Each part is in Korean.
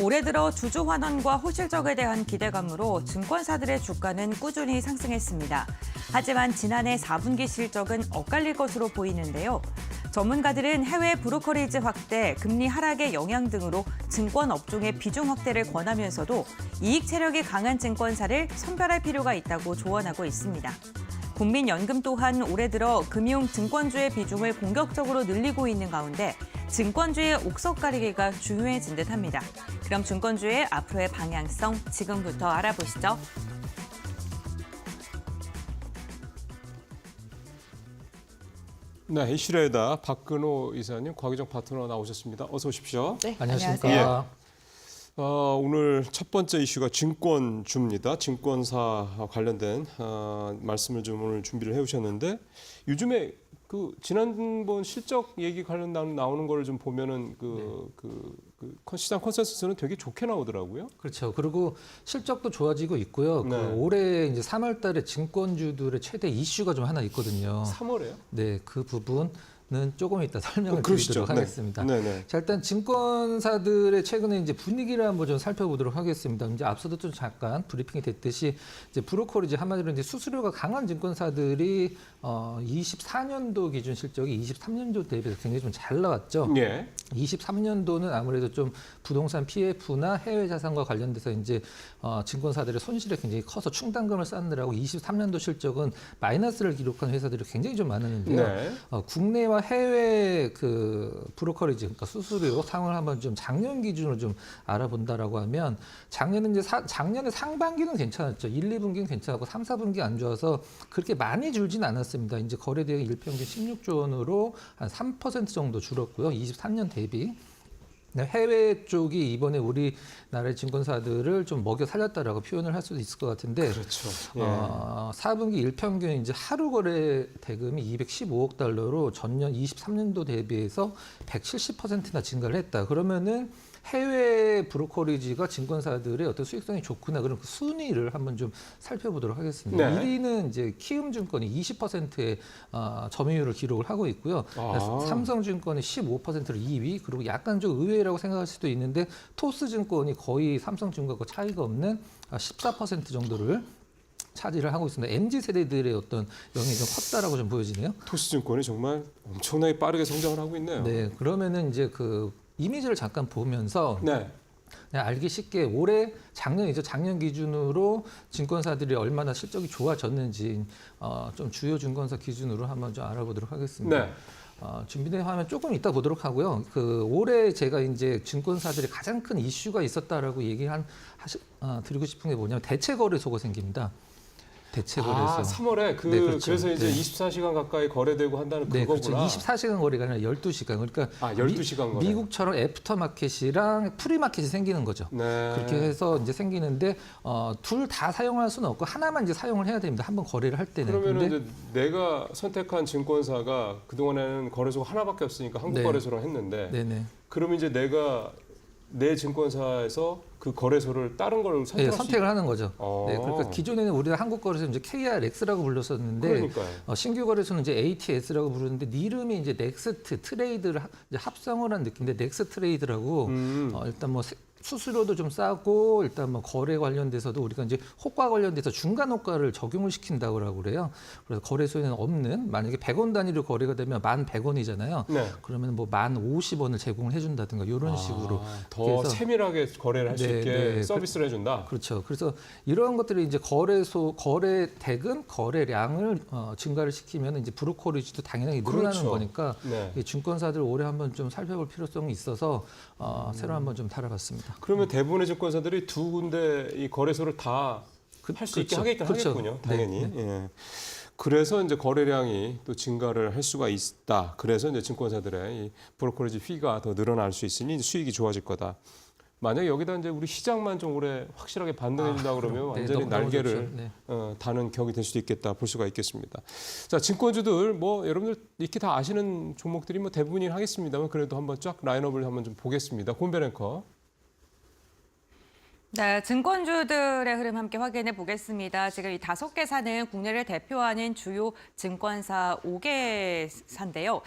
올해 들어 주주 환원과 호실적에 대한 기대감으로 증권사들의 주가는 꾸준히 상승했습니다. 하지만 지난해 4분기 실적은 엇갈릴 것으로 보이는데요. 전문가들은 해외 브로커리지 확대, 금리 하락의 영향 등으로 증권 업종의 비중 확대를 권하면서도 이익 체력이 강한 증권사를 선별할 필요가 있다고 조언하고 있습니다. 국민연금 또한 올해 들어 금융 증권주의 비중을 공격적으로 늘리고 있는 가운데 증권주의 옥석 가리기가 중요해진 듯합니다. 그럼 증권주의 앞으로의 방향성 지금부터 알아보시죠. 네, 이슈레다 박근호 이사님, 과기정 파트너 나오셨습니다. 어서 오십시오. 네, 안녕하십니까. 오늘 첫 번째 이슈가 증권주입니다. 증권사 관련된 말씀을 좀 오늘 준비를 해오셨는데 요즘에 그 지난번 실적 얘기 관련 나오는 거를 좀 보면은 시장 컨센서스는 되게 좋게 나오더라고요. 그렇죠. 그리고 실적도 좋아지고 있고요. 네. 그 올해 이제 3월달에 증권주들의 최대 이슈가 좀 하나 있거든요. 3월에요? 네, 그 부분은 조금 이따 설명을 그러시죠. 드리도록 하겠습니다. 네. 자, 일단 증권사들의 최근에 이제 분위기를 한번 좀 살펴보도록 하겠습니다. 이제 앞서도 좀 잠깐 브리핑이 됐듯이 이제 브로커리지 한마디로 이제 수수료가 강한 증권사들이 24년도 기준 실적이 23년도 대비해서 굉장히 좀 잘 나왔죠. 예. 23년도는 아무래도 좀 부동산 PF나 해외 자산과 관련돼서 이제 증권사들의 손실이 굉장히 커서 충당금을 쌓느라고 23년도 실적은 마이너스를 기록한 회사들이 굉장히 좀 많았는데요. 네. 국내와 해외 그 브로커리지, 그러니까 수수료 상황을 한번 좀 작년 기준으로 좀 알아본다라고 하면 작년에 작년에 상반기는 괜찮았죠. 1, 2분기는 괜찮았고 3, 4분기 안 좋아서 그렇게 많이 줄진 않았습니다. 이제 거래 대행 일평균 16조 원으로 한 3% 정도 줄었고요. 23년 대비. 해외 쪽이 이번에 우리나라의 증권사들을 좀 먹여 살렸다라고 표현을 할 수도 있을 것 같은데, 그렇죠. 예. 4분기 일평균 이제 하루 거래 대금이 215억 달러로 전년 23년도 대비해서 170%나 증가를 했다. 그러면은 해외 브로커리지가 증권사들의 어떤 수익성이 좋구나, 그런 그 순위를 한번 좀 살펴보도록 하겠습니다. 네. 1위는 이제 키움증권이 20%의 점유율을 기록을 하고 있고요. 삼성증권이 15%를 2위, 그리고 약간 좀 의외라고 생각할 수도 있는데 토스증권이 거의 삼성증권과 차이가 없는 14% 정도를 차지를 하고 있습니다. MZ세대들의 어떤 영향이 좀 컸다라고 좀 보여지네요. 토스증권이 정말 엄청나게 빠르게 성장을 하고 있네요. 네, 그러면은 이제 그 이미지를 잠깐 보면서 네. 그냥 알기 쉽게 올해 작년이죠. 작년 기준으로 증권사들이 얼마나 실적이 좋아졌는지 좀 주요 증권사 기준으로 한번 좀 알아보도록 하겠습니다. 네. 준비된 화면 조금 이따 보도록 하고요. 그 올해 제가 이제 증권사들이 가장 큰 이슈가 있었다라고 드리고 싶은 게 뭐냐면 대체 거래소가 생깁니다. 대체 거래소. 3월에 네, 그렇죠. 그래서 이제 네. 24시간 가까이 거래되고 한다는 네, 그거구나. 그렇죠. 24시간 거래가 아니라 12시간. 그러니까 12시간 거래. 미국처럼 애프터마켓이랑 프리마켓이 생기는 거죠. 네. 그렇게 해서 이제 생기는데 둘 다 사용할 수는 없고 하나만 이제 사용을 해야 됩니다. 한번 거래를 할 때는. 그러면은 근데 이제 내가 선택한 증권사가 그동안에는 거래소가 하나밖에 없으니까 한국거래소랑 했는데 네네. 그러면 이제 내가 내 증권사에서 그 거래소를 다른 걸 선택을 하는 거죠. 어. 네, 그러니까 기존에는 우리가 한국 거래소 이제 KRX라고 불렀었는데 그러니까요. 신규 거래소는 이제 ATS라고 부르는데 이름이 이제 넥스트 트레이드를 이제 합성을 한 느낌인데 넥스트 트레이드라고 일단 뭐 수수료도 좀 싸고 일단 뭐 거래 관련돼서도 우리가 이제 호가 관련돼서 중간 호가를 적용을 시킨다고 그래요. 그래서 거래소에는 없는, 만약에 100원 단위로 거래가 되면 1,100원이잖아요. 네. 그러면 뭐 1,050원을 제공을 해준다든가 이런 식으로 더 그래서 세밀하게 거래를 할 수 네, 있게 네. 서비스를 해준다. 그렇죠. 그래서 이러한 것들이 이제 거래 대금, 거래량을 증가를 시키면 이제 브로커리지도 당연히 늘어나는 그렇죠. 거니까 네. 이 증권사들 올해 한번 좀 살펴볼 필요성이 있어서 새로 한번 좀 다뤄봤습니다. 그러면 대부분의 증권사들이 두 군데 이 거래소를 다 할 수 있게 그렇죠. 하겠군요. 당연히. 네. 예. 그래서 이제 거래량이 또 증가를 할 수가 있다. 그래서 이제 증권사들의 이 브로커리지 피가 더 늘어날 수 있으니 수익이 좋아질 거다. 만약에 여기다 이제 우리 시장만 좀 올해 확실하게 반등해준다 그러면 완전히 너무 날개를 좋죠. 네. 다는 격이 될 수도 있겠다 볼 수가 있겠습니다. 자, 증권주들 뭐 여러분들 이렇게 다 아시는 종목들이 뭐 대부분이긴 하겠습니다만 그래도 한번 쫙 라인업을 한번 좀 보겠습니다. 곤배 랭커. 네, 증권주들의 흐름 함께 확인해 보겠습니다. 지금 이 5개사는 국내를 대표하는 주요 증권사 5개사인데요.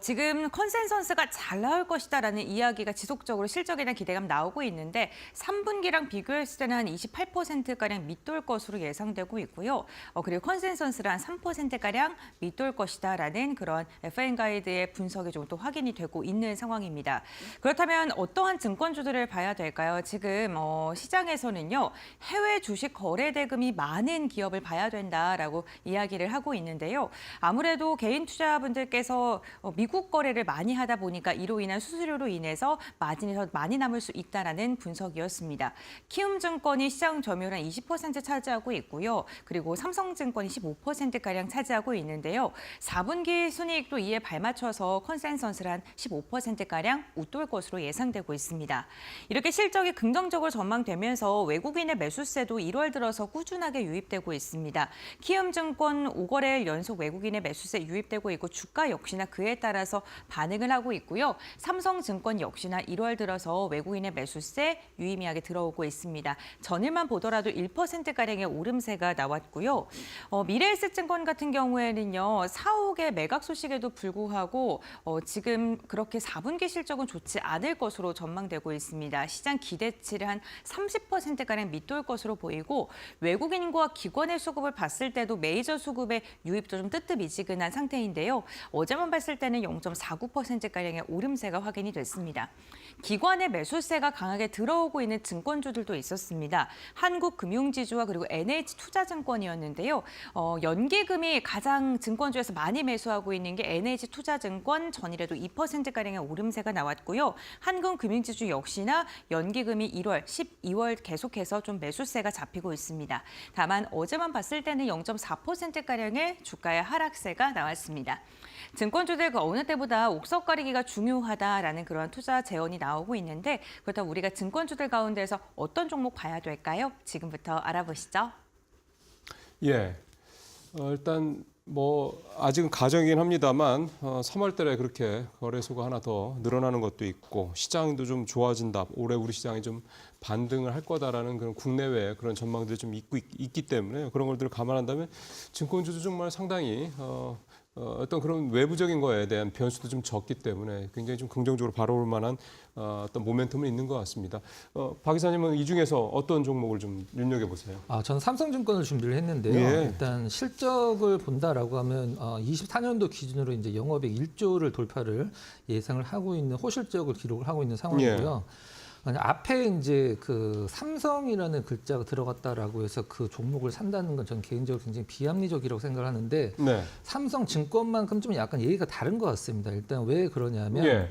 지금 컨센서스가 잘 나올 것이다라는 이야기가 지속적으로 실적에 대한 기대감 나오고 있는데 3분기랑 비교했을 때는 한 28%가량 밑돌 것으로 예상되고 있고요. 그리고 컨센서스를 한 3%가량 밑돌 것이다라는 그런 FN가이드의 분석이 좀 또 확인이 되고 있는 상황입니다. 그렇다면 어떠한 증권주들을 봐야 될까요? 지금 시장에서는요, 해외 주식 거래 대금이 많은 기업을 봐야 된다라고 이야기를 하고 있는데요. 아무래도 개인 투자분들께서 미국 거래를 많이 하다 보니까 이로 인한 수수료로 인해서 마진이 더 많이 남을 수 있다라는 분석이었습니다. 키움증권이 시장 점유율 한 20% 차지하고 있고요. 그리고 삼성증권이 15%가량 차지하고 있는데요. 4분기 순이익도 이에 발맞춰서 컨센서스를 한 15%가량 웃돌 것으로 예상되고 있습니다. 이렇게 실적이 긍정적으로 전망되면서 외국인의 매수세도 1월 들어서 꾸준하게 유입되고 있습니다. 키움증권 5거래일 연속 외국인의 매수세 유입되고 있고 주가 역시나 그에 따라서 반응을 하고 있고요. 삼성증권 역시나 1월 들어서 외국인의 매수세 유의미하게 들어오고 있습니다. 전일만 보더라도 1%가량의 오름세가 나왔고요. 미래에셋증권 같은 경우에는요. 4억의 매각 소식에도 불구하고 지금 그렇게 4분기 실적은 좋지 않을 것으로 전망되고 있습니다. 시장 기대치를 한 30%가량 밑돌 것으로 보이고 외국인과 기관의 수급을 봤을 때도 메이저 수급의 유입도 좀 뜨뜻미지근한 상태인데요. 어제만 봤을 때는 0.49%가량의 오름세가 확인이 됐습니다. 기관의 매수세가 강하게 들어오고 있는 증권주들도 있었습니다. 한국금융지주와 그리고 NH투자증권이었는데요. 연기금이 가장 증권주에서 많이 매수하고 있는 게 NH투자증권 전일에도 2%가량의 오름세가 나왔고요. 한국금융지주 역시나 연기금이 1월, 12월 계속해서 좀 매수세가 잡히고 있습니다. 다만 어제만 봤을 때는 0.4%가량의 주가의 하락세가 나왔습니다. 증권주들 그 어느 때보다 옥석 가리기가 중요하다라는 그런 투자 제언이 나오고 있는데 그렇다면 우리가 증권주들 가운데서 어떤 종목 봐야 될까요? 지금부터 알아보시죠. 예, 일단 아직은 가정이긴 합니다만 3월 달에 그렇게 거래소가 하나 더 늘어나는 것도 있고 시장도 좀 좋아진다. 올해 우리 시장이 좀 반등을 할 거다라는 그런 국내외 그런 전망들이 좀 있기 때문에 그런 것들을 감안한다면 증권주도 정말 상당히 어떤 그런 외부적인 거에 대한 변수도 좀 적기 때문에 굉장히 좀 긍정적으로 바라볼 만한 어떤 모멘텀은 있는 것 같습니다. 박 이사님은 이 중에서 어떤 종목을 좀 눈여겨보세요? 저는 삼성증권을 준비를 했는데요. 예. 일단 실적을 본다라고 하면 24년도 기준으로 이제 영업이익 1조를 돌파를 예상을 하고 있는 호실적을 기록을 하고 있는 상황이고요. 앞에 이제 그 삼성이라는 글자가 들어갔다라고 해서 그 종목을 산다는 건 저는 개인적으로 굉장히 비합리적이라고 생각을 하는데 네. 삼성증권만큼 좀 약간 얘기가 다른 것 같습니다. 일단 왜 그러냐면 예.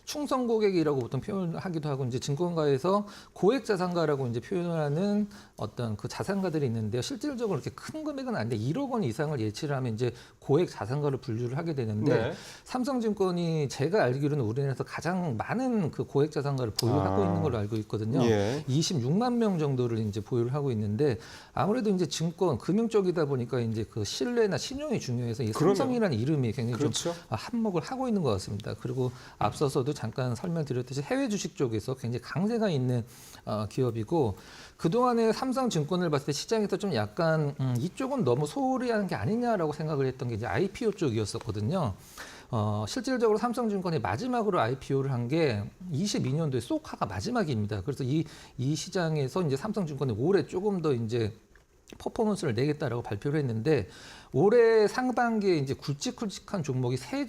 충성 고객이라고 보통 표현하기도 하고 이제 증권가에서 고액 자산가라고 이제 표현을 하는 어떤 그 자산가들이 있는데요. 실질적으로 그렇게 큰 금액은 아닌데 1억 원 이상을 예치를 하면 이제 고액 자산가로 분류를 하게 되는데 네. 삼성증권이 제가 알기로는 우리나라에서 가장 많은 그 고액 자산가를 보유하고 있는 걸로 알고 있거든요. 예. 26만 명 정도를 이제 보유를 하고 있는데 아무래도 이제 증권 금융 쪽이다 보니까 이제 그 신뢰나 신용이 중요해서 이 그럼요. 삼성이라는 이름이 굉장히 그렇죠. 좀 한몫을 하고 있는 것 같습니다. 그리고 앞서서도 잠깐 설명드렸듯이 해외 주식 쪽에서 굉장히 강세가 있는 기업이고 그동안에 삼성증권을 봤을 때 시장에서 좀 약간 이쪽은 너무 소홀히 하는 게 아니냐라고 생각을 했던 게 이제 IPO 쪽이었었거든요. 실질적으로 삼성증권이 마지막으로 IPO를 한 게 22년도에 소카가 마지막입니다. 그래서 이 시장에서 이제 삼성증권이 올해 조금 더 이제 퍼포먼스를 내겠다라고 발표를 했는데 올해 상반기에 이제 굵직굵직한 종목이 세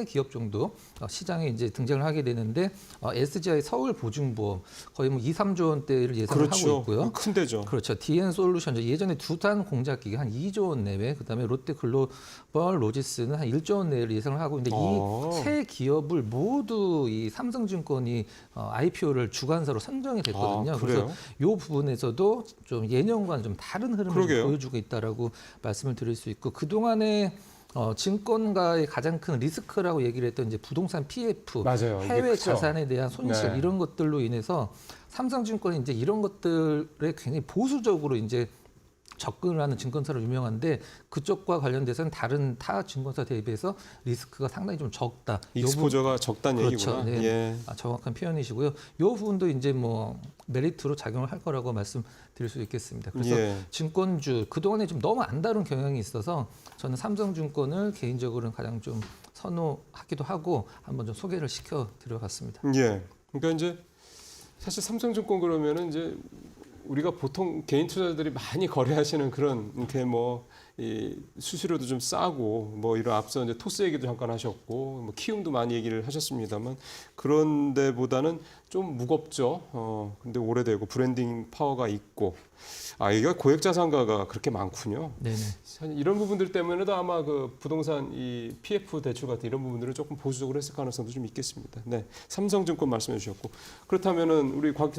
기업 정도 시장에 이제 등장을 하게 되는데 SGI 서울 보증보험 거의 뭐 2, 3조 원대를 예상을 그렇죠. 하고 있고요. 큰 데죠. 그렇죠. DN솔루션 예전에 두단 공작기기 한 2조 원 내외, 그다음에 롯데글로벌 로지스는 한 1조 원 내외를 예상을 하고 있는데 이 세 기업을 모두 이 삼성증권이 IPO를 주관사로 선정이 됐거든요. 그래서 이 부분에서도 좀 예년과는 좀 다른 흐름을 좀 보여주고 있다라고 말씀을 드릴 수 있고 그동안에 증권가의 가장 큰 리스크라고 얘기를 했던 이제 부동산 PF, 맞아요. 해외 자산에 대한 손실 네. 이런 것들로 인해서 삼성증권이 이제 이런 것들에 굉장히 보수적으로 이제 접근을 하는 증권사로 유명한데 그쪽과 관련돼서는 다른 타 증권사 대비해서 리스크가 상당히 좀 적다. 익스포저가 적다는 그렇죠. 얘기구나. 네. 예. 정확한 표현이시고요. 이 부분도 이제 뭐 메리트로 작용을 할 거라고 말씀드릴 수 있겠습니다. 그래서 예. 증권주 그동안에 좀 너무 안 다룬 경향이 있어서 저는 삼성증권을 개인적으로는 가장 좀 선호하기도 하고 한번 좀 소개를 시켜 드려봤습니다. 예. 그러니까 이제 사실 삼성증권 그러면은 이제 우리가 보통 개인 투자자들이 많이 거래하시는 그런 이렇게 뭐 이 수수료도 좀 싸고 뭐 이런 앞서 이제 토스 얘기도 잠깐 하셨고 뭐 키움도 많이 얘기를 하셨습니다만 그런 데보다는 좀 무겁죠. 근데 오래되고 브랜딩 파워가 있고 여기가 고액자산가가 그렇게 많군요. 네네. 이런 부분들 때문에도 아마 그 부동산 이 PF 대출 같은 이런 부분들을 조금 보수적으로 했을 가능성도 좀 있겠습니다. 네, 삼성증권 말씀해 주셨고 그렇다면은 우리 곽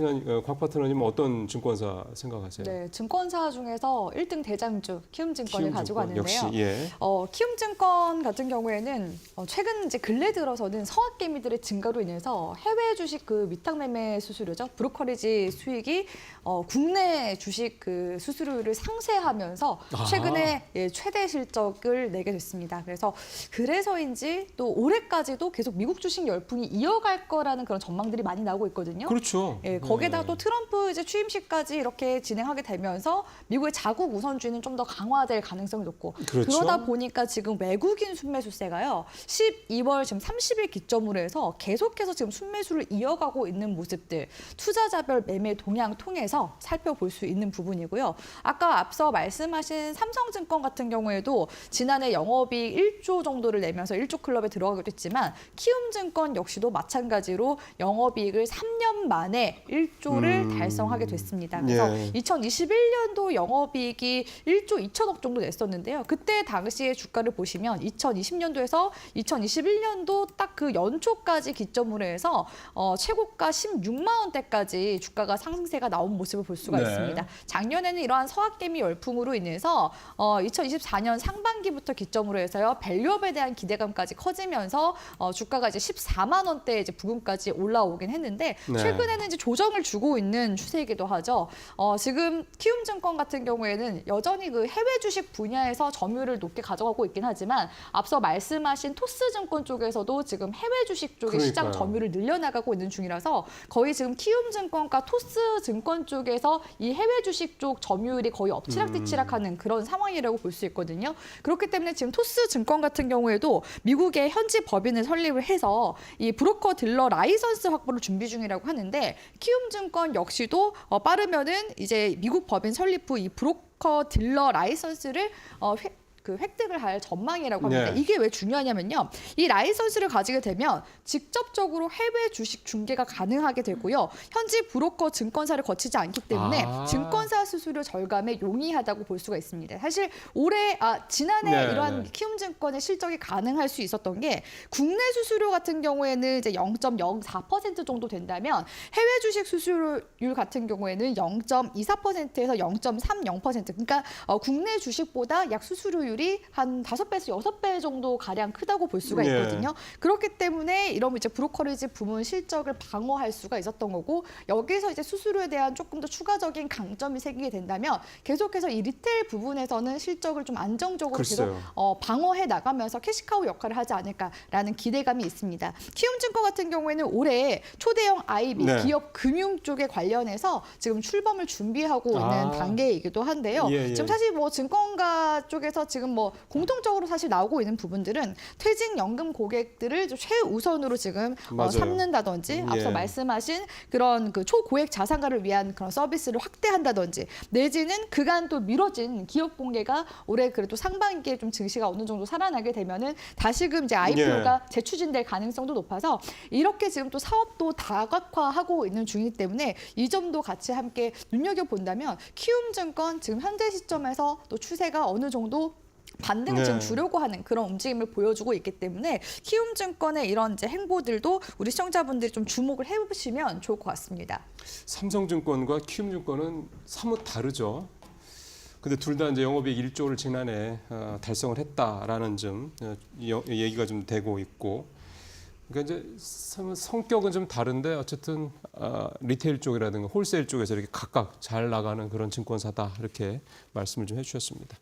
파트너님은 어떤 증권사 생각하세요? 네, 증권사 중에서 1등 대장주 키움증권을 가지고 왔는데요. 역시 예. 키움증권 같은 경우에는 최근 이제 근래 들어서는 서학개미들의 증가로 인해서 해외 주식 그 위탁매매 수수료죠, 브로커리지 수익이 국내 주식 그 수수료를 상쇄하면서 최근에 최대 실적을 내게 됐습니다. 그래서인지 또 올해까지도 계속 미국 주식 열풍이 이어갈 거라는 그런 전망들이 많이 나오고 있거든요. 그렇죠. 예, 거기다 또 트럼프 이제 취임식까지 이렇게 진행하게 되면서 미국의 자국 우선주의는 좀 더 강화될 가능성이 높고 그렇죠. 그러다 보니까 지금 외국인 순매수세가요 12월 지금 30일 기점으로 해서 계속해서 지금 순매수를 이어가고 있는 모습들 투자자별 매매 동향 통해서 살펴볼 수 있는 부분이고요. 아까 앞서 말씀하신 삼성증권 같은 경우에도 지난해 영업이익 1조 정도를 내면서 1조 클럽에 들어가기도 했지만 키움증권 역시도 마찬가지로 영업이익을 3년 만에 1조를 달성하게 됐습니다. 그래서 예. 2021년도 영업이익이 1조 2천억 정도 냈었는데요. 그때 당시의 주가를 보시면 2020년도에서 2021년도 딱 그 연초까지 기점으로 해서 최고가 16만 원대까지 주가가 상승세가 나온 모습을 볼 수가 네. 있습니다. 작년에는 이러한 서학개미 열풍으로 인해서 2024년 상반기부터 기점으로 해서요 밸류업에 대한 기대감까지 커지면서 주가가 이제 14만 원대 이제 부근까지 올라오긴 했는데 네. 최근에는 이제 조정을 주고 있는 추세이기도 하죠. 지금 키움증권 같은 경우에는 여전히 그 해외 주식 분야에서 점유율을 높게 가져가고 있긴 하지만 앞서 말씀하신 토스증권 쪽에서도 지금 해외 주식 쪽의 시장 그러니까요. 점유율을 늘려나가고 있는 중이라서 거의 지금 키움증권과 토스증권 쪽에서 이 해외 주식 쪽 점유율이 거의 엎치락뒤치락하는 그런 상황이라고 볼 수 있거든요. 그렇기 때문에 지금 토스증권 같은 경우에도 미국의 현지 법인을 설립을 해서 이 브로커 딜러 라이선스 확보를 준비 중이라고 하는데 키움증권 역시도 빠르면은 이제 미국 법인 설립 후 이 브로커 딜러 라이선스를 획득을 할 전망이라고 합니다. 네. 이게 왜 중요하냐면요. 이 라이선스를 가지게 되면 직접적으로 해외 주식 중개가 가능하게 되고요. 현지 브로커 증권사를 거치지 않기 때문에 증권사 수수료 절감에 용이하다고 볼 수가 있습니다. 사실 지난해 네, 이러한 네. 키움증권의 실적이 가능할 수 있었던 게 국내 수수료 같은 경우에는 이제 0.04% 정도 된다면 해외 주식 수수료율 같은 경우에는 0.24%에서 0.30%. 그러니까 국내 주식보다 약 수수료율이 한 5배에서 6배 정도 가량 크다고 볼 수가 있거든요. 그렇기 때문에 이러면 이제 브로커리지 부문 실적을 방어할 수가 있었던 거고 여기서 이제 수수료에 대한 조금 더 추가적인 강점이 생기게 된다면 계속해서 이 리테일 부분에서는 실적을 좀 안정적으로 글쎄요. 계속 방어해 나가면서 캐시카우 역할을 하지 않을까라는 기대감이 있습니다. 키움증권 같은 경우에는 올해 초대형 IB 네. 기업 금융 쪽에 관련해서 지금 출범을 준비하고 있는 단계이기도 한데요. 지금 사실 뭐 증권가 쪽에서 지금 뭐 공통적으로 사실 나오고 있는 부분들은 퇴직연금 고객들을 좀 최우선으로 지금 맞아요. 삼는다든지 앞서 예. 말씀하신 그런 그 초고액 자산가를 위한 그런 서비스를 확대한다든지 내지는 그간 또 미뤄진 기업 공개가 올해 그래도 상반기에 좀 증시가 어느 정도 살아나게 되면은 다시금 이제 IPO가 재추진될 가능성도 높아서 이렇게 지금 또 사업도 다각화하고 있는 중이기 때문에 이 점도 같이 함께 눈여겨본다면 키움증권 지금 현재 시점에서 또 추세가 어느 정도 반등을 지금 주려고 하는 그런 움직임을 보여주고 있기 때문에 키움증권의 이런 이제 행보들도 우리 시청자분들이 좀 주목을 해보시면 좋을 것 같습니다. 삼성증권과 키움증권은 사뭇 다르죠. 근데 둘 다 이제 영업이익 1조를 지난해 달성을 했다라는 점 얘기가 좀 되고 있고 그러니까 이제 성격은 좀 다른데 어쨌든 리테일 쪽이라든가 홀세일 쪽에서 이렇게 각각 잘 나가는 그런 증권사다 이렇게 말씀을 좀 해주셨습니다.